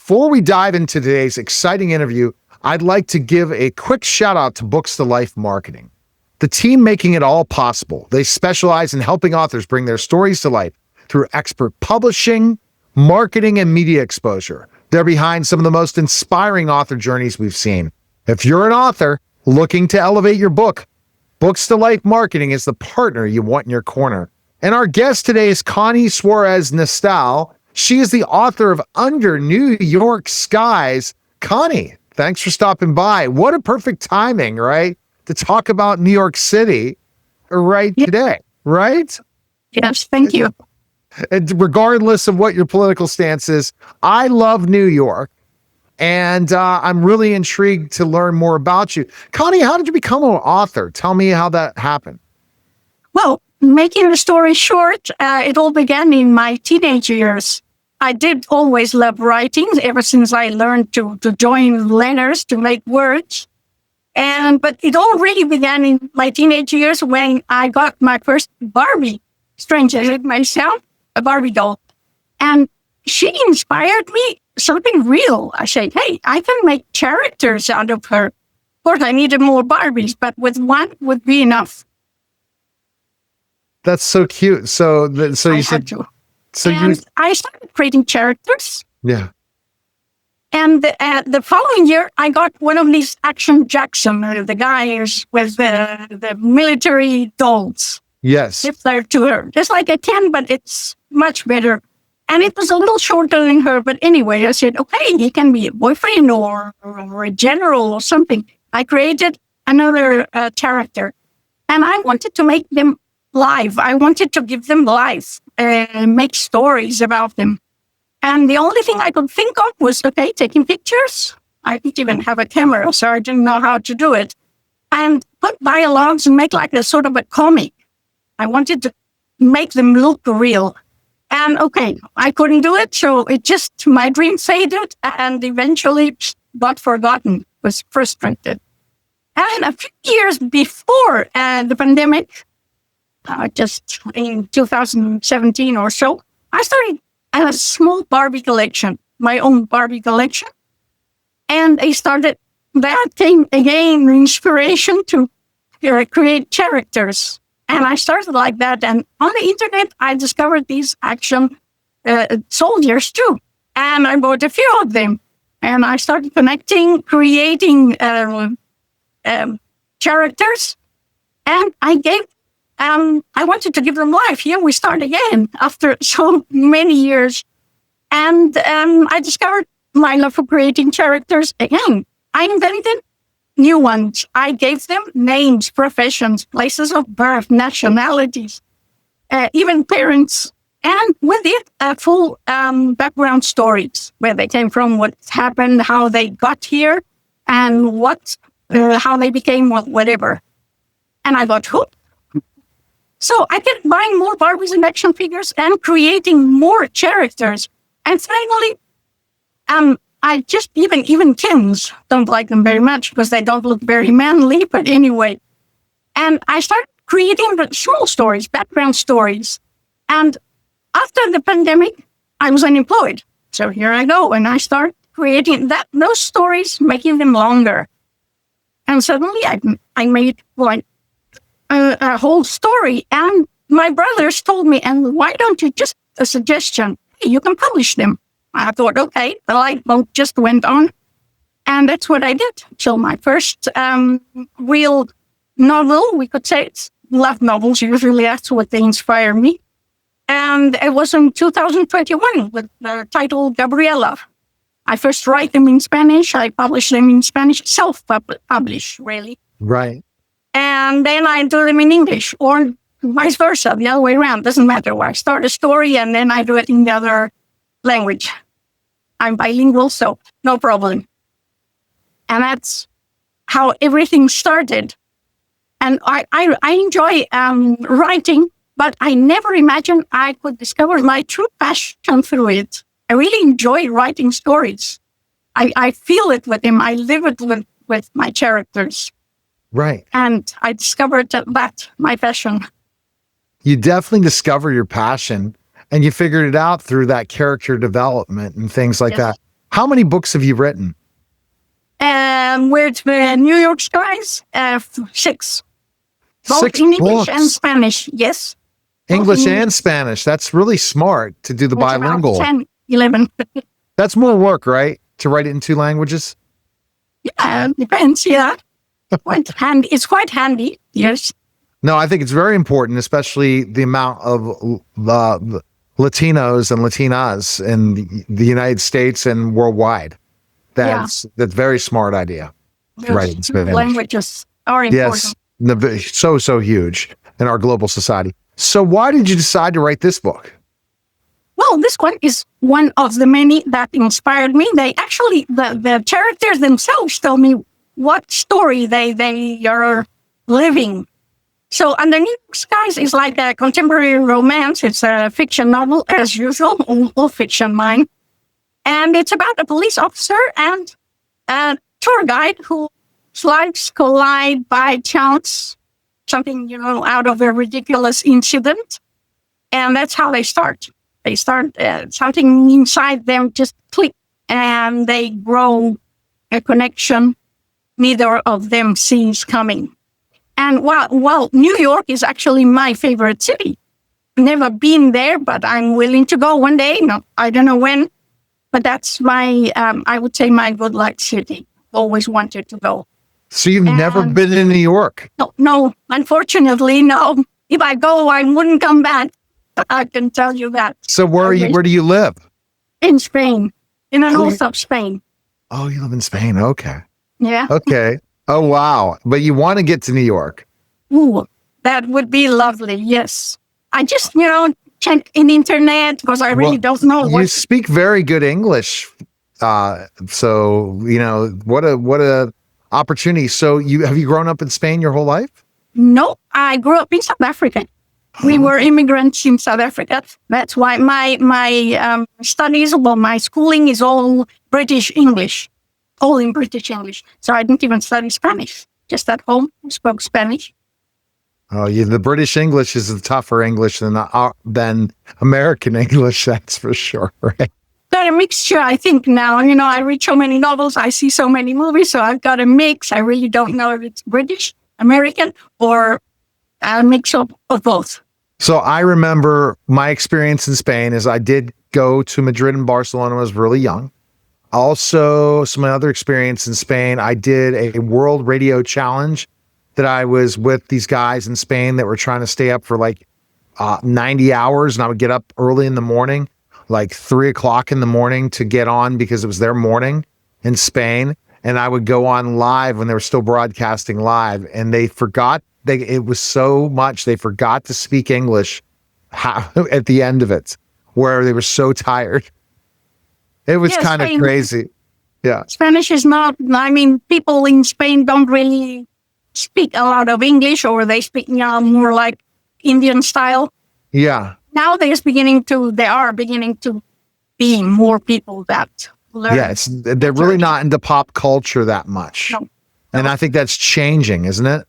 before we dive into today's exciting interview, I'd like to give a quick shout out to Books to Life Marketing, the team making it all possible. They specialize in helping authors bring their stories to life through expert publishing, marketing, and media exposure. They're behind some of the most inspiring author journeys we've seen. If you're an author looking to elevate your book, Books to Life Marketing is the partner you want in your corner. And our guest today is Connie Suárez-Nistal. She is the author of Under New York Skies. Connie, thanks for stopping by. What a perfect timing, right? To talk about New York City today, right? Yes, thank you. And regardless of what your political stance is, I love New York. And I'm really intrigued to learn more about you. Connie, how did you become an author? Tell me how that happened. Well, making the story short, it all began in my teenage years. I did always love writing ever since I learned to join letters to make words. But it all really began in my teenage years when I got my first Barbie, strange as it may sound, a Barbie doll. And she inspired me something real. I said, hey, I can make characters out of her. Of course, I needed more Barbies, but with one would be enough. That's so cute. So you said... I started creating characters. Yeah. And the following year, I got one of these Action Jackson, the guys with the military dolls. Yes. Similar to her. Just like a Ken, but it's much better. And it was a little shorter than her. But anyway, I said, okay, he can be a boyfriend or a general or something. I created another character. And I wanted to make them live. I wanted to give them life. Make stories about them. And the only thing I could think of was, okay, taking pictures. I didn't even have a camera, so I didn't know how to do it. And put dialogues and make like a sort of a comic. I wanted to make them look real. And okay, I couldn't do it, so my dream faded and eventually got forgotten, was frustrated. And a few years before the pandemic, just in 2017 or so, I started a small Barbie collection, my own Barbie collection. And that came again, inspiration to create characters. And I started like that. And on the internet, I discovered these action soldiers too. And I bought a few of them. And I started connecting, creating characters. And I wanted to give them life. Here we start again after so many years. And I discovered my love for creating characters again. I invented new ones. I gave them names, professions, places of birth, nationalities, even parents. And with it, full background stories, where they came from, what happened, how they got here, and how they became whatever. And I got hooked. So I kept buying more Barbies and action figures and creating more characters. And finally, I just, even Kens don't like them very much because they don't look very manly, but anyway. And I started creating the small stories, background stories. And after the pandemic, I was unemployed. So here I go. And I start creating those stories, making them longer. And suddenly I made a whole story. And my brothers told me, and why don't you just a suggestion? Hey, you can publish them. I thought, okay, the light bulb just went on. And that's what I did. So my first real novel, we could say, it's love novels. Usually that's what they inspire me. And it was in 2021 with the title Gabriela. I first write them in Spanish. I publish them in Spanish, self-publish, really. Right. And then I do them in English or vice versa, the other way around. Doesn't matter where I start a story and then I do it in the other language. I'm bilingual, so no problem. And that's how everything started. And I enjoy writing, but I never imagined I could discover my true passion through it. I really enjoy writing stories. I feel it with them. I live it with my characters. Right. And I discovered that my passion. You definitely discover your passion, and you figured it out through that character development and things like that. How many books have you written? With the New York guys, 6. Both 6 in English books. and Spanish, yes. English Both in and Spanish. That's really smart to do the It's about bilingual. 10, 11. That's more work, right? To write it in 2 languages? Yeah, depends, yeah. Quite handy. It's quite handy, yes. No, I think it's very important, especially the amount of Latinos and Latinas in the United States and worldwide. That's very smart idea. Right, in Spanish. Languages are important. Yes, so huge in our global society. So why did you decide to write this book? Well, this one is one of the many that inspired me. They actually, the characters themselves tell me what story they are living. So Underneath Skies is like a contemporary romance. It's a fiction novel, as usual, all fiction mine. And it's about a police officer and a tour guide whose lives collide by chance, something, out of a ridiculous incident. And that's how they start. They start, something inside them just click, and they grow a connection neither of them sees coming. And while New York is actually my favorite city, never been there, but I'm willing to go one day. No, I don't know when, but that's my, I would say, my good luck city. Always wanted to go. So you've never been in New York? No, unfortunately, no. If I go, I wouldn't come back. I can tell you that. So where do you live? In Spain, in the north of Spain. Oh, you live in Spain. Okay. Yeah. Okay. Oh, wow. But you want to get to New York. Ooh, that would be lovely. Yes. I just, check in internet because I really don't know. You speak very good English. So, what a opportunity. So have you grown up in Spain your whole life? No, I grew up in South Africa. We were immigrants in South Africa. That's why my studies, my schooling is all British English, all in British English. So I didn't even study Spanish. Just at home, I spoke Spanish. Oh, the British English is a tougher English than American English, that's for sure, right? Got a mixture, I think, now. I read so many novels, I see so many movies, so I've got a mix. I really don't know if it's British, American, or a mix of both. So I remember my experience in Spain is I did go to Madrid and Barcelona when I was really young. Also, some other experience in Spain, I did a world radio challenge that I was with these guys in Spain that were trying to stay up for 90 hours. And I would get up early in the morning, 3:00 in the morning to get on because it was their morning in Spain. And I would go on live when they were still broadcasting live. And they forgot, it was so much, they forgot to speak English at the end of it, where they were so tired. It was kind of crazy. Yeah. Spanish is not, people in Spain don't really speak a lot of English, or they speak more like Indian style. Yeah. Now they are beginning to be more people that learn. Yeah, they're really not into pop culture that much. No. And I think that's changing, isn't it?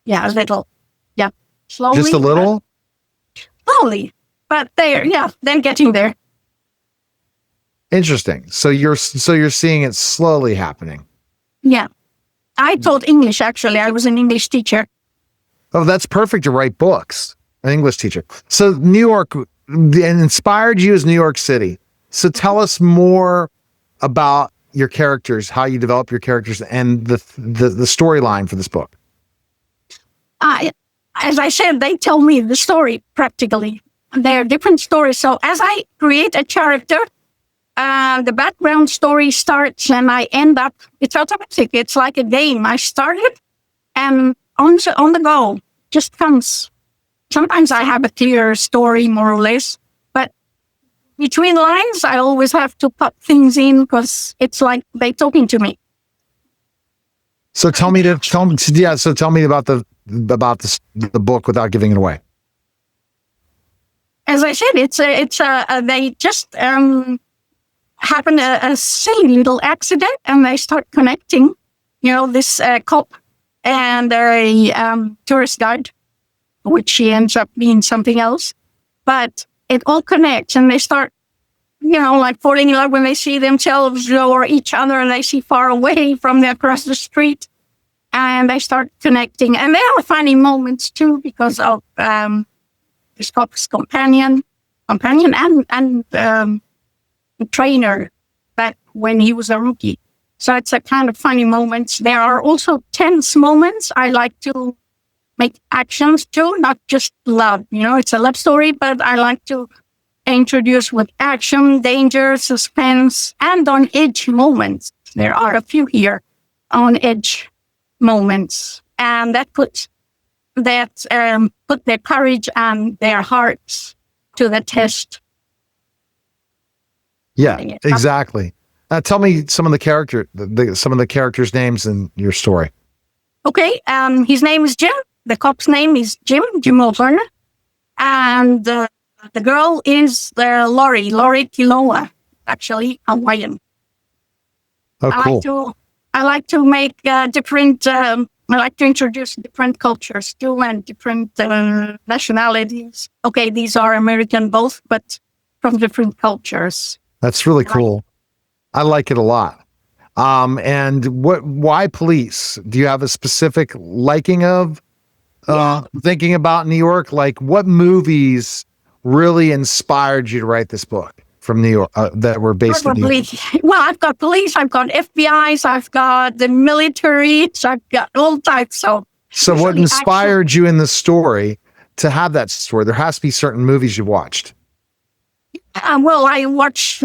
Yeah, a little. Yeah. Slowly. Just a little? Slowly. But they're getting there. Interesting. So you're seeing it slowly happening. Yeah. I taught English, actually. I was an English teacher. Oh, that's perfect to write books. An English teacher. So New York inspired you as New York City. So tell us more about your characters, how you develop your characters, and the storyline for this book. As I said, they tell me the story practically. They're different stories. So as I create a character, the background story starts and I end up, it's automatic. It's like a game. I started and on the go just comes. Sometimes I have a clear story, more or less, but between lines, I always have to put things in because it's like they're talking to me. So tell me about the book without giving it away. As I said, they just happen a silly little accident, and they start connecting. This cop and a tourist guide, which she ends up being something else, but it all connects, and they start like falling in love when they see themselves or each other and they see far away from them across the street. And they start connecting. And there are funny moments too because of this cop's companion and trainer back when he was a rookie. So it's a kind of funny moments. There are also tense moments. I like to make actions too, not just love. It's a love story, but I like to introduce with action, danger, suspense, and on edge moments. There are a few here on edge moments, and that put their courage and their hearts to the test. Yeah, exactly. Tell me some of the characters' names in your story. Okay, his name is Jim. The cop's name is Jim O'Hara, and the girl is Laurie Kilo, actually Hawaiian. Oh, cool. I like to make different. I like to introduce different cultures too and different nationalities. Okay, these are American both, but from different cultures. That's really cool. I like it a lot. And why police? Do you have a specific liking of thinking about New York? Like, what movies really inspired you to write this book from New York that were based in New York? Well, I've got police, I've got FBI's, I've got the military, I've got all types. So what inspired you in the story to have that story? There has to be certain movies you watched. Well, I watch,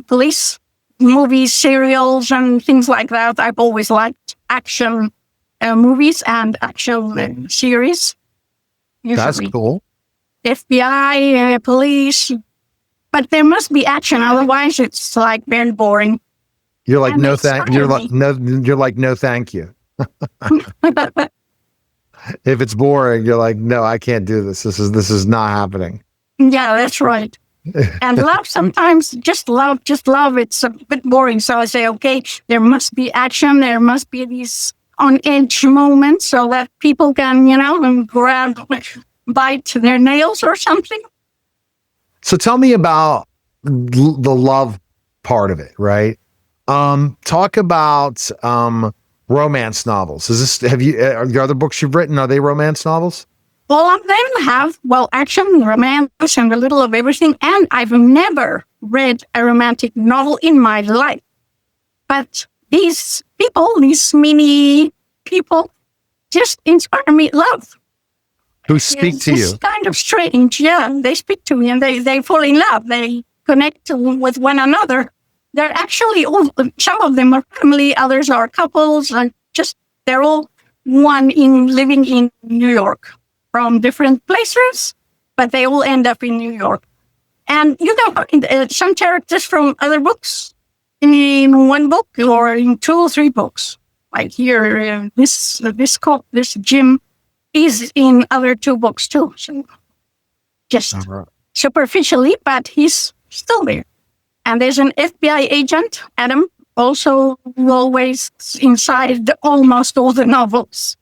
police movies, serials, and things like that. I've always liked action movies and action series. Usually. That's cool. FBI, police, but there must be action. Otherwise, it's like very boring. You're like, no, thank you. If it's boring, you're like, no, I can't do this. This is not happening. Yeah, that's right. And love, sometimes just love. It's a bit boring. So I say, okay, there must be action. There must be these on edge moments so that people can, grab, bite their nails or something. So tell me about the love part of it, right? Talk about romance novels. Are the other books you've written, are they romance novels? All of them have, action, romance, and a little of everything. And I've never read a romantic novel in my life. But these mini people, just inspire me love. Who speak to you? It's kind of strange. Yeah, they speak to me and they fall in love. They connect with one another. They're actually some of them are family, others are couples, and they're all living in New York from different places, but they all end up in New York. And some characters from other books in one book or in 2 or 3 books. Like here, this cop, this Jim, is in other 2 books too. So just superficially, but he's still there. And there's an FBI agent, Adam, also always inside almost all the novels.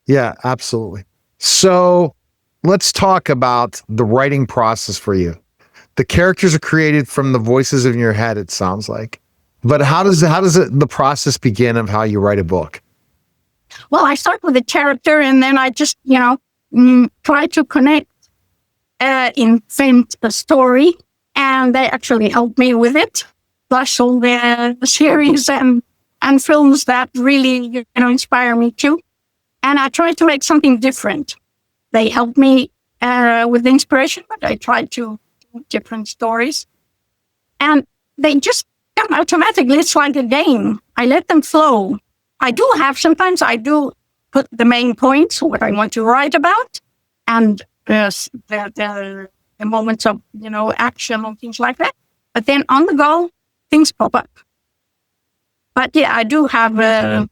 Yeah, absolutely. So let's talk about the writing process for you. The characters are created from the voices in your head, it sounds like. But how does the process begin of how you write a book? Well, I start with a character and then I just, try to connect, invent a story, and they actually help me with it. Plus all the series and films that really, inspire me too. And I try to make something different. They help me with the inspiration, but I try to do different stories. And they just come automatically. It's like a game. I let them flow. Sometimes I do put the main points, what I want to write about, and the moments of, action and things like that. But then on the go, things pop up. But yeah, I do have,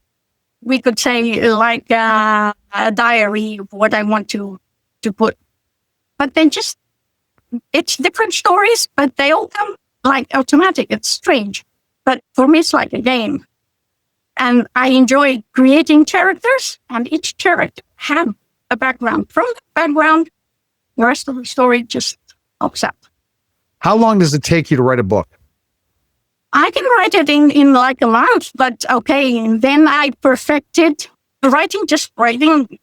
we could say, like a diary of what I want to put. But then it's different stories, but they all come like automatic. It's strange. But for me, it's like a game. And I enjoy creating characters, and each character have a background. From the background, the rest of the story just upset. How long does it take you to write a book? I can write it in like a month, but okay. And then I perfected writing, just writing.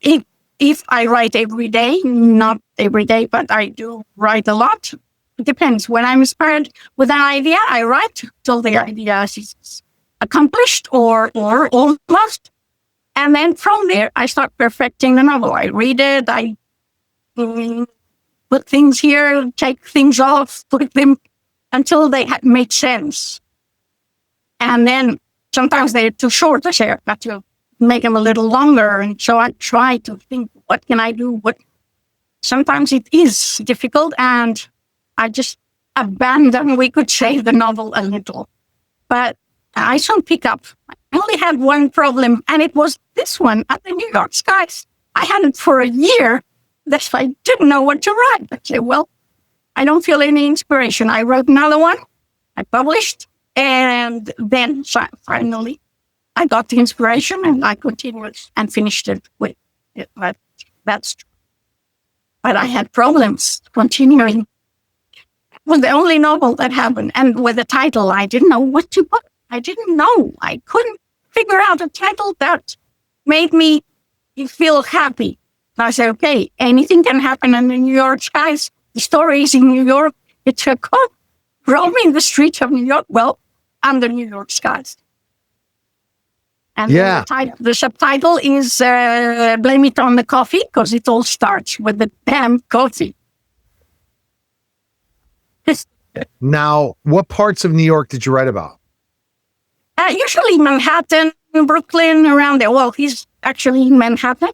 If I write every day, not every day, but I do write a lot. It depends. When I'm inspired with an idea, I write till the idea is accomplished or almost. And then from there, I start perfecting the novel. I read it, I put things here, take things off, put them until they make sense. And then sometimes they're too short. I say, I've got to make them a little longer. And so I try to think, what can I do? Sometimes it is difficult, and I just abandon, we could say, the novel a little. But I soon pick up. I only had one problem, and it was this one at the New York Skies. I had it for a year. That's why I didn't know what to write. I said, well, I don't feel any inspiration. I wrote another one. I published. And then finally, I got the inspiration, and I continued and finished it with it. But that's true. But I had problems continuing. It was the only novel that happened. And with the title, I didn't know what to put. I didn't know. I couldn't figure out a title that made me feel happy. I said, okay, anything can happen in the New York Skies. The story is in New York. It's a cop roaming the streets of New York. Well, I'm the New York Skies. And the subtitle is Blame It on the Coffee, because it all starts with the damn coffee. Now, what parts of New York did you write about? Usually Manhattan, Brooklyn, around there. Well, he's actually in Manhattan.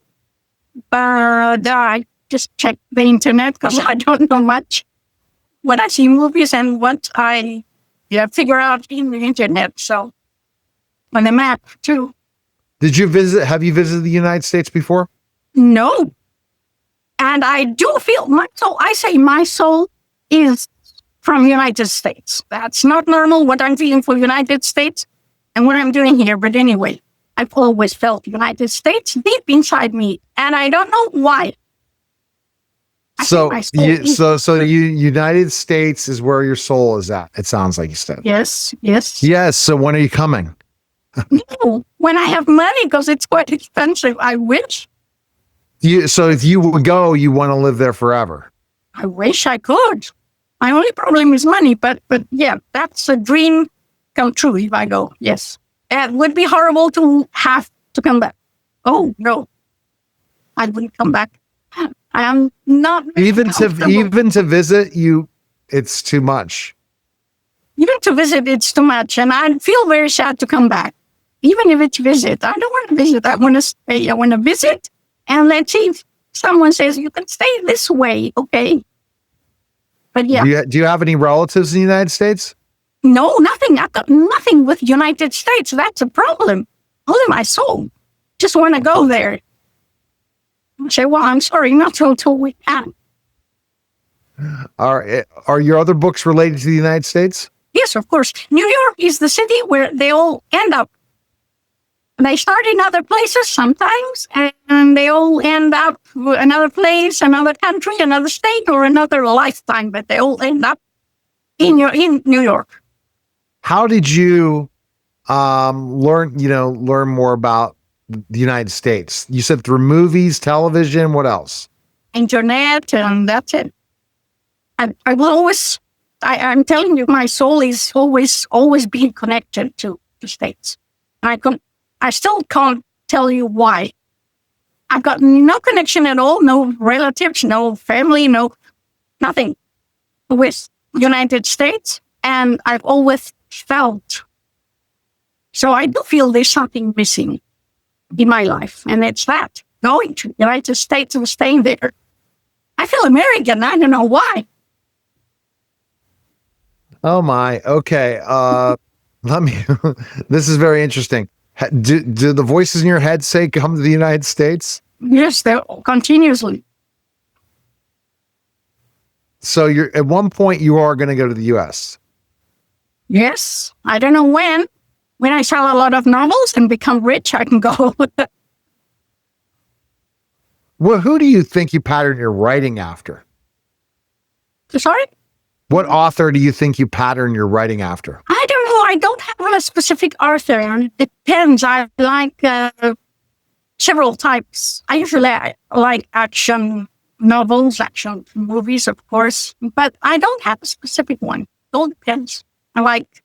But I just check the internet because I don't know much. When I see movies and what I figure out in the internet. So on the map too. Have you visited the United States before? No. And I do feel my soul is from United States. That's not normal what I'm feeling for United States and what I'm doing here. But anyway, I've always felt United States deep inside me. And I don't know why. So United States is where your soul is at. It sounds like you said. Yes. So when are you coming? No, when I have money, because it's quite expensive. I wish. So if you would go, you want to live there forever. I wish I could. My only problem is money, but yeah, that's a dream come true if I go. Yes, it would be horrible to have to come back. Oh no, I wouldn't come back. I am not even to visit you. It's too much. Even to visit, it's too much, and I feel very sad to come back. Even if it's visit, I don't want to visit. I want to stay. I want to visit, and let's see if someone says you can stay this way. Okay, but yeah. Do you have any relatives in the United States? No, nothing. I've got nothing with United States. That's a problem. Only my soul. Just want to go there. I say, well, I'm sorry, not until we can. Are your other books related to the United States? Yes, of course. New York is the city where they all end up. They start in other places sometimes, and they all end up another place, another country, another state, or another lifetime, but they all end up in New York. How did you learn more about the United States? You said through movies, television, what else? Internet, and that's it. I will always, I'm telling you, my soul is always being connected to the States. I still can't tell you why. I've got no connection at all, no relatives, no family, nothing with United States. And I've always felt, so I do feel there's something missing in my life. And it's that, going to the United States and staying there. I feel American. I don't know why. Oh my. Okay. This is very interesting. Do the voices in your head say come to the United States? Yes, they're continuously. So at one point you are going to go to the US. Yes. I don't know when. When I sell a lot of novels and become rich, I can go. Well, who do you think you pattern your writing after? Sorry? What author do you think you pattern your writing after? I don't know. I don't have a specific author. It depends. I like several types. I usually like action novels, action movies, of course, but I don't have a specific one. It all depends. I like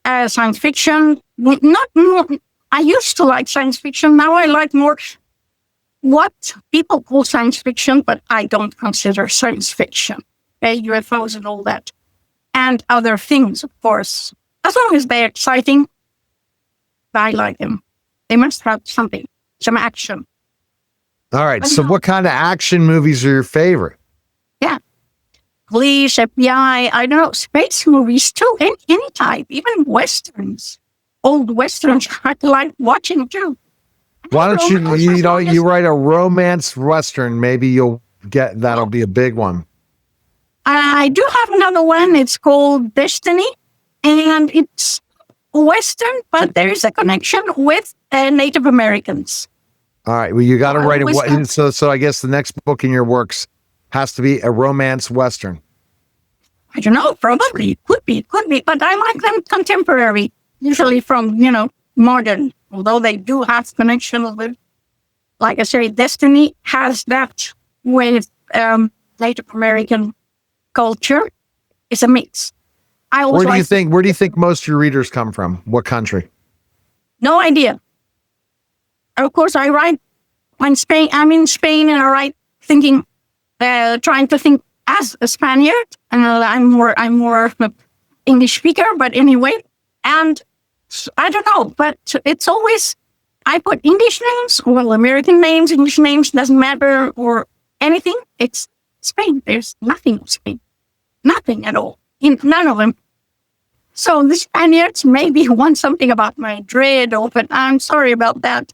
science fiction. Not more. I used to like science fiction. Now I like more what people call science fiction, but I don't consider science fiction. Okay, UFOs and all that. And other things, of course. As long as they're exciting, I like them. They must have something, some action. All right. So what kind of action movies are your favorite? Yeah. Police, FBI, I don't know, space movies too, any type, even Westerns. Old Westerns, I like watching too. Why don't you write a romance Western? Maybe that'll be a big one. I do have another one. It's called Destiny, and it's Western, but there is a connection with Native Americans. All right. Well, you got to write it. So I guess the next book in your works has to be a romance Western. I don't know. Probably could be, but I like them contemporary, usually from modern. Although they do have connection with, like I say, Destiny has that with Native American culture. It's a mix. Where do you think most of your readers come from? What country? No idea. Of course, I write when I'm in Spain, and I write trying to think as a Spaniard, and I'm more of an English speaker. But anyway, and I don't know, but it's always I put English names, well, American names, English names, doesn't matter or anything. It's Spain. There's nothing of Spain. Nothing at all. None of them. So the Spaniards maybe want something about Madrid, but I'm sorry about that.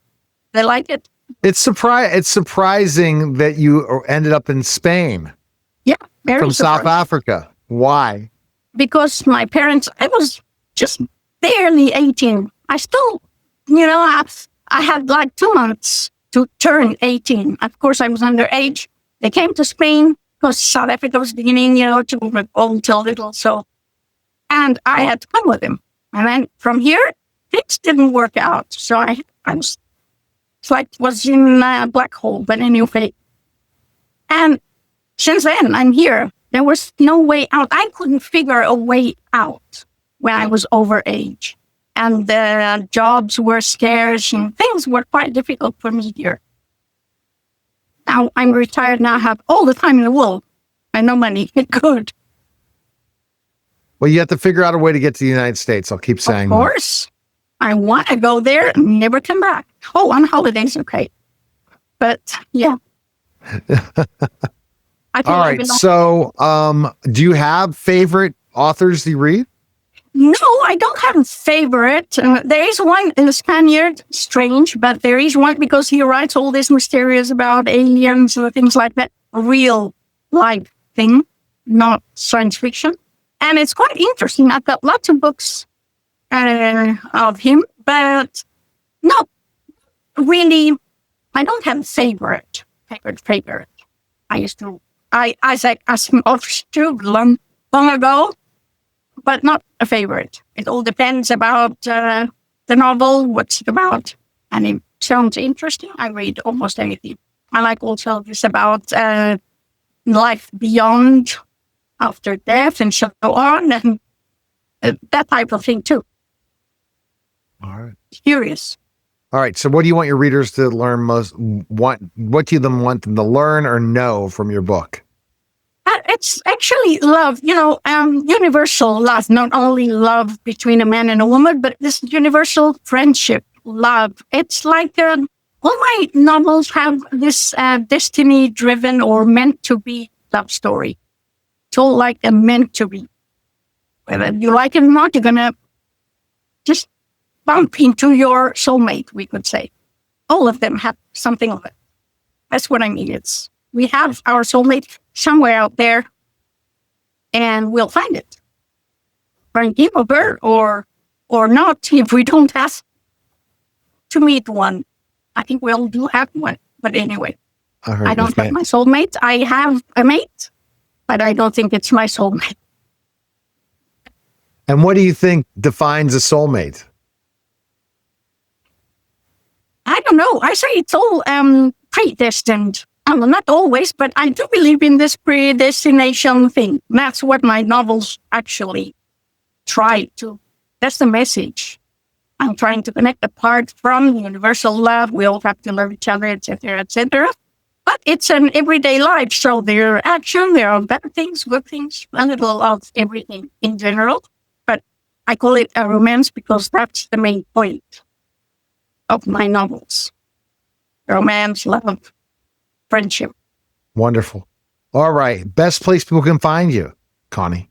They like it. It's surprising that you ended up in Spain. Yeah, very from surprising. South Africa. Why? Because my parents, I was just barely 18. I still, I had like 2 months to turn 18. Of course, I was underage. They came to Spain because South Africa was beginning, to move old till little. So, and I had to come with him. And then from here, things didn't work out. So I was in a black hole, but anyway. And since then, I'm here. There was no way out. I couldn't figure a way out when I was over age. And the jobs were scarce and things were quite difficult for me here. Now I'm retired. Now I have all the time in the world and no money. Good. Well, you have to figure out a way to get to the United States. I'll keep saying that. Of course. I want to go there and never come back. Oh, on holidays, okay. But, yeah. All right. So, do you have favorite authors you read? No, I don't have a favorite. There is one in the Spaniard, strange, but there is one because he writes all this mysterious about aliens and things like that. A real life thing, not science fiction. And it's quite interesting. I've got lots of books of him, but not really. I don't have a favorite. Isaac Asimov's too long ago, but not a favorite. It all depends about the novel, what's it about, and it sounds interesting. I read almost anything. I like also this about life beyond, after death, and so on, and that type of thing too. All right. Curious. All right. So what do you want your readers to learn most? What do you want them to learn or know from your book? It's actually love, universal love, not only love between a man and a woman, but this universal friendship, love. It's like all my novels have this destiny-driven or meant-to-be love story. It's all like a meant-to-be. Whether you like it or not, you're going to just bump into your soulmate, we could say. All of them have something of it. That's what I mean. We have our soulmate somewhere out there, and we'll find it. Find him or her, or not, if we don't ask to meet one. I think we all do have one. But anyway, I don't have my soulmate. I have a mate, but I don't think it's my soulmate. And what do you think defines a soulmate? I don't know. I say it's all predestined. Not always, but I do believe in this predestination thing. That's what my novels actually try to. That's the message. I'm trying to connect apart from universal love. We all have to love each other, etc., etc. But it's an everyday life. So there are action, there are bad things, good things, a little of everything in general. But I call it a romance because that's the main point of my novels. Romance, love, friendship. Wonderful. All right. Best place people can find you, Connie.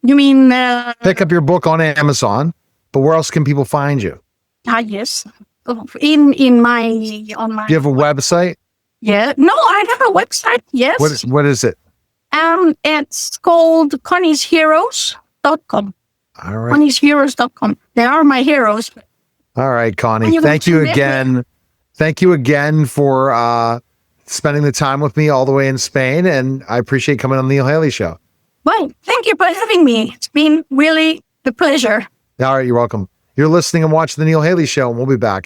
You mean pick up your book on Amazon, but where else can people find you? Yes. In my on my Do you have a website? Yeah. No, I have a website, yes. What is it? It's called conniesheroes.com. All right. conniesheroes.com. They are my heroes. All right, Connie. Thank you again. Thank you again for spending the time with me all the way in Spain, and I appreciate coming on the Neil Haley Show. Well, thank you for having me. It's been really a pleasure. All right, you're welcome. You're listening and watching the Neil Haley Show, and we'll be back.